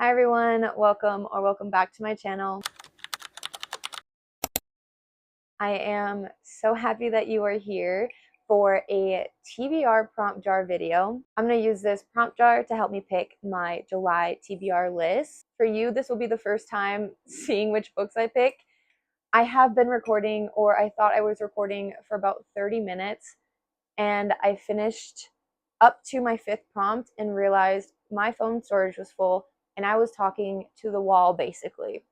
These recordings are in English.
Hi everyone, welcome back to my channel. I am so happy that you are here for a TBR prompt jar video. I'm going to use this prompt jar to help me pick my July TBR list. For you, this will be the first time seeing which books I pick. I have been recording, or I thought I was recording, for about 30 minutes, and I finished up to my 5th prompt and realized my phone storage was full and I was talking to the wall basically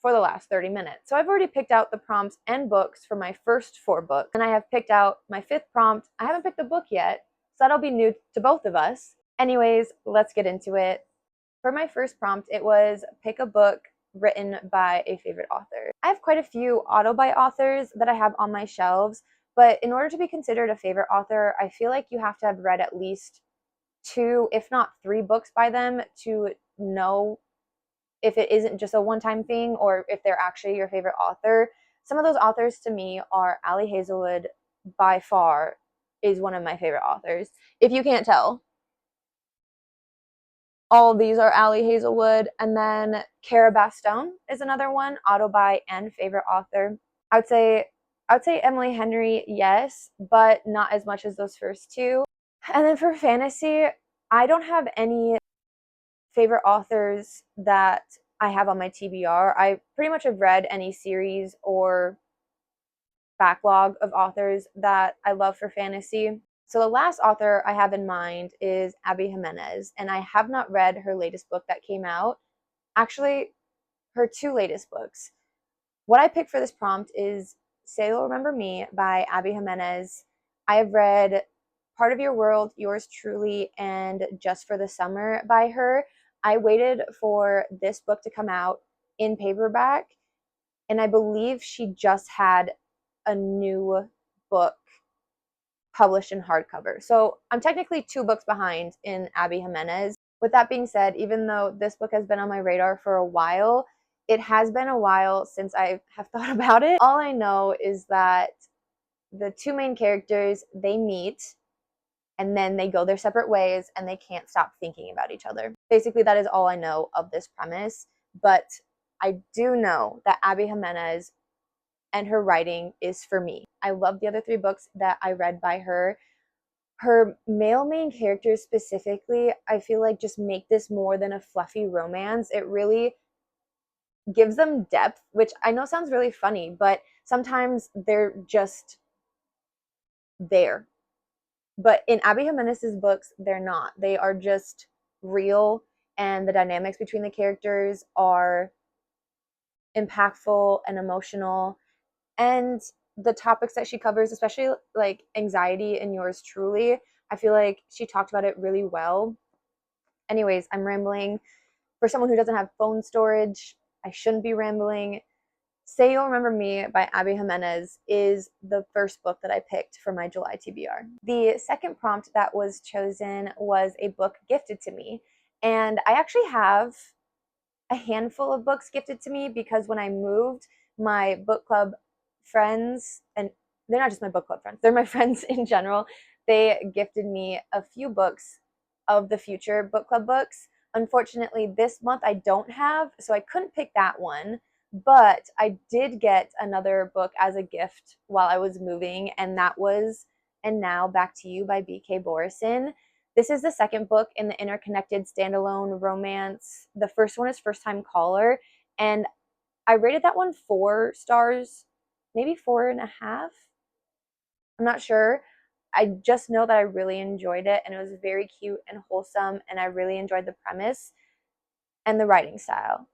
for the last 30 minutes. So I've already picked out the prompts and books for my first 4 books, and I have picked out my 5th prompt. I haven't picked a book yet, so that'll be new to both of us. Anyways, let's get into it. For my first prompt, it was pick a book written by a favorite author. I have quite a few auto-buy authors that I have on my shelves, but in order to be considered a favorite author, I feel like you have to have read at least 2, if not 3 books by them to know if it isn't just a one-time thing or if they're actually your favorite author. Some of those authors to me are Ali Hazelwood. By far is one of my favorite authors. If you can't tell, all of these are Ali Hazelwood. And then Cara Bastone is another one, auto-buy and favorite author. I would say Emily Henry, yes, but not as much as those first 2. And then for fantasy, I don't have any favorite authors that I have on my TBR. I pretty much have read any series or backlog of authors that I love for fantasy. So the last author I have in mind is Abby Jimenez, and I have not read her latest book that came out. Actually, her 2 latest books. What I picked for this prompt is Say You'll Remember Me by Abby Jimenez. I have read Part of Your World, Yours Truly, and Just for the Summer by her. I waited for this book to come out in paperback, and I believe she just had a new book published in hardcover. So I'm technically 2 books behind in Abby Jimenez. With that being said, even though this book has been on my radar for a while, it has been a while since I have thought about it. All I know is that the 2 main characters, they meet and then they go their separate ways and they can't stop thinking about each other. Basically, that is all I know of this premise, but I do know that Abby Jimenez and her writing is for me. I love the other 3 books that I read by her. Her male main characters specifically, I feel like, just make this more than a fluffy romance. It really gives them depth, which I know sounds really funny, but sometimes they're just there. But in Abby Jimenez's books, they're not. They are just real, and the dynamics between the characters are impactful and emotional. And the topics that she covers, especially like anxiety and Yours Truly, I feel like she talked about it really well. Anyways, I'm rambling. For someone who doesn't have phone storage, I shouldn't be rambling. Say You'll Remember Me by Abby Jimenez is the first book that I picked for my July TBR. The second prompt that was chosen was a book gifted to me. And I actually have a handful of books gifted to me because when I moved, my book club friends, and they're not just my book club friends, they're my friends in general, they gifted me a few books of the future book club books. Unfortunately, this month I don't have, so I couldn't pick that one. But I did get another book as a gift while I was moving, and that was And Now Back to You by B.K. Borison. This is the second book in the interconnected standalone romance. The first one is First Time Caller, and I rated that one 4 stars, maybe 4.5. I'm not sure. I just know that I really enjoyed it, and it was very cute and wholesome, and I really enjoyed the premise and the writing style.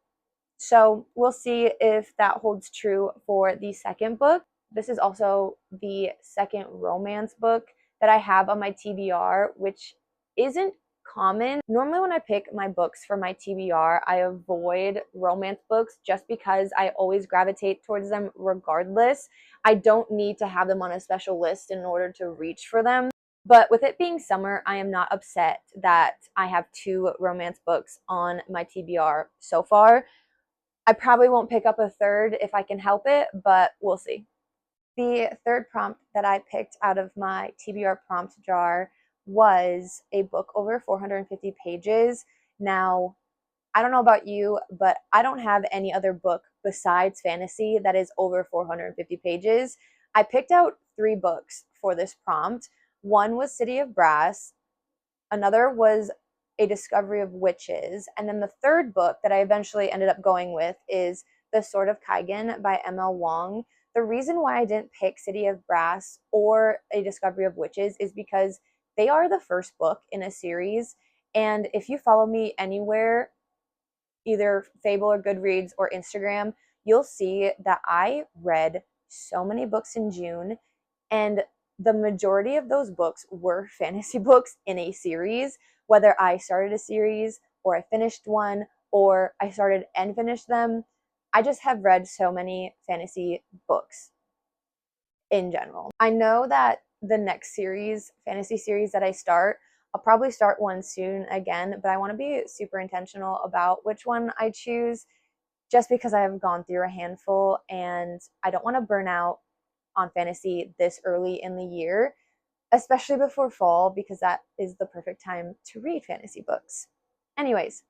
So we'll see if that holds true for the second book. This is also the second romance book that I have on my TBR, which isn't common. Normally when I pick my books for my TBR, I avoid romance books just because I always gravitate towards them regardless. I don't need to have them on a special list in order to reach for them. But with it being summer, I am not upset that I have 2 romance books on my TBR so far. I probably won't pick up a third if I can help it, but we'll see. The third prompt that I picked out of my TBR prompt jar was a book over 450 pages. Now, I don't know about you, but I don't have any other book besides fantasy that is over 450 pages. I picked out 3 books for this prompt. One was City of Brass, another was A Discovery of Witches, and then the third book that I eventually ended up going with is The Sword of Kaigen by M.L. Wong. The reason why I didn't pick City of Brass or A Discovery of Witches is because they are the first book in a series, and if you follow me anywhere, either Fable or Goodreads or Instagram, you'll see that I read so many books in June, and the majority of those books were fantasy books in a series, whether I started a series or I finished one or I started and finished them. I just have read so many fantasy books in general. I know that the next series, fantasy series that I start, I'll probably start one soon again, but I want to be super intentional about which one I choose just because I have gone through a handful and I don't want to burn out on fantasy this early in the year, especially before fall, because that is the perfect time to read fantasy books. Anyways,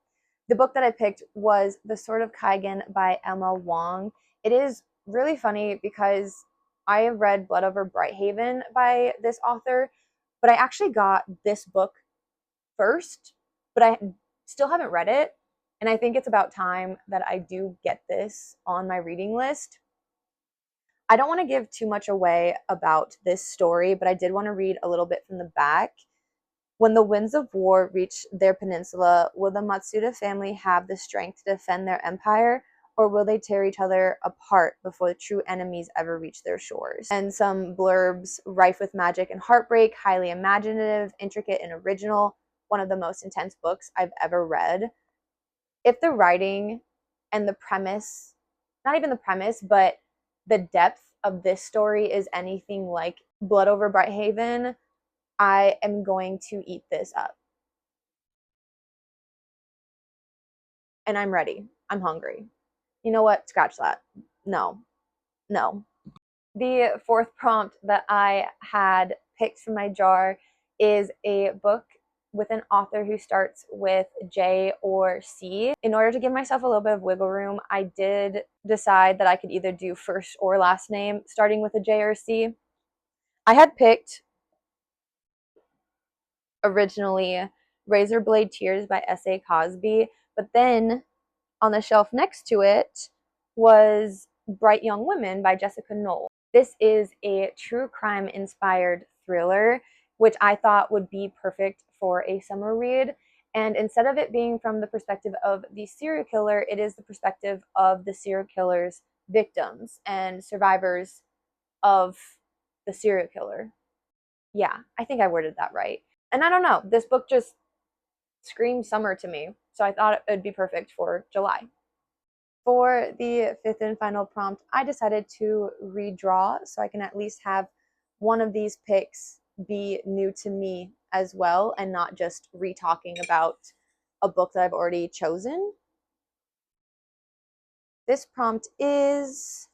the book that I picked was The Sword of Kaigen by M.L. Wong. It is really funny because I have read Blood Over Brighthaven by this author, but I actually got this book first, but I still haven't read it. And I think it's about time that I do get this on my reading list. I don't want to give too much away about this story, but I did want to read a little bit from the back. When the winds of war reach their peninsula, will the Matsuda family have the strength to defend their empire, or will they tear each other apart before the true enemies ever reach their shores? And some blurbs rife with magic and heartbreak, highly imaginative, intricate, and original. One of the most intense books I've ever read. If the writing and the premise, not even the premise, but the depth of this story is anything like Blood Over Brighthaven, I am going to eat this up. And I'm ready. I'm hungry. You know what? Scratch that. No. No. The fourth prompt that I had picked from my jar is a book with an author who starts with J or C. In order to give myself a little bit of wiggle room, I did decide that I could either do first or last name starting with a J or C. I had picked originally Razorblade Tears by S.A. Cosby, but then on the shelf next to it was Bright Young Women by Jessica Knoll. This is a true crime inspired thriller, which I thought would be perfect for a summer read. And instead of it being from the perspective of the serial killer, it is the perspective of the serial killer's victims and survivors of the serial killer. Yeah, I think I worded that right. And I don't know, this book just screams summer to me, so I thought it would be perfect for July. For the fifth and final prompt, I decided to redraw so I can at least have one of these picks be new to me as well and not just re-talking about a book that I've already chosen. This prompt is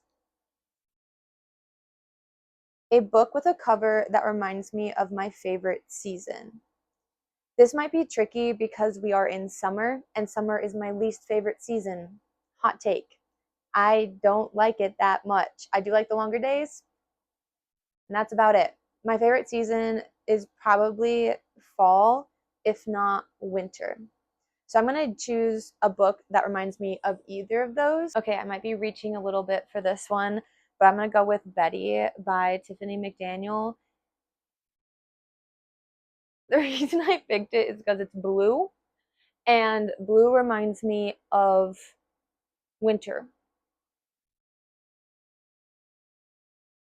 a book with a cover that reminds me of my favorite season. This might be tricky because we are in summer, and summer is my least favorite season. Hot take. I don't like it that much. I do like the longer days, and that's about it. My favorite season is probably fall, if not winter. So I'm going to choose a book that reminds me of either of those. Okay, I might be reaching a little bit for this one, but I'm going to go with Betty by Tiffany McDaniel. The reason I picked it is because it's blue, and blue reminds me of winter.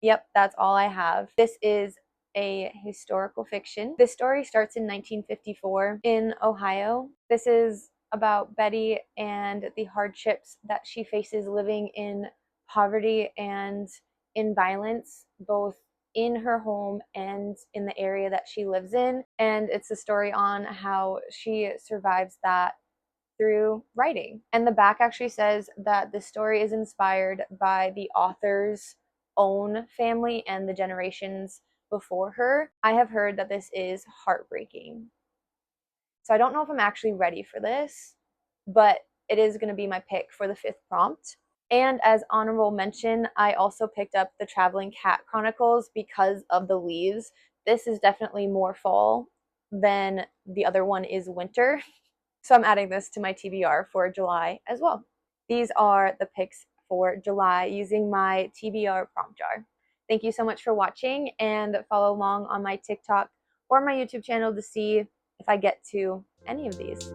Yep, that's all I have. This is a historical fiction. This story starts in 1954 in Ohio. This is about Betty and the hardships that she faces living in poverty and in violence, both in her home and in the area that she lives in. And it's a story on how she survives that through writing. And the back actually says that the story is inspired by the author's own family and the generations before her. I have heard that this is heartbreaking. So I don't know if I'm actually ready for this, but it is going to be my pick for the 5th prompt. And as honorable mention, I also picked up the Traveling Cat Chronicles because of the leaves. This is definitely more fall than the other one is winter. So I'm adding this to my TBR for July as well. These are the picks for July using my TBR prompt jar. Thank you so much for watching, and follow along on my TikTok or my YouTube channel to see if I get to any of these.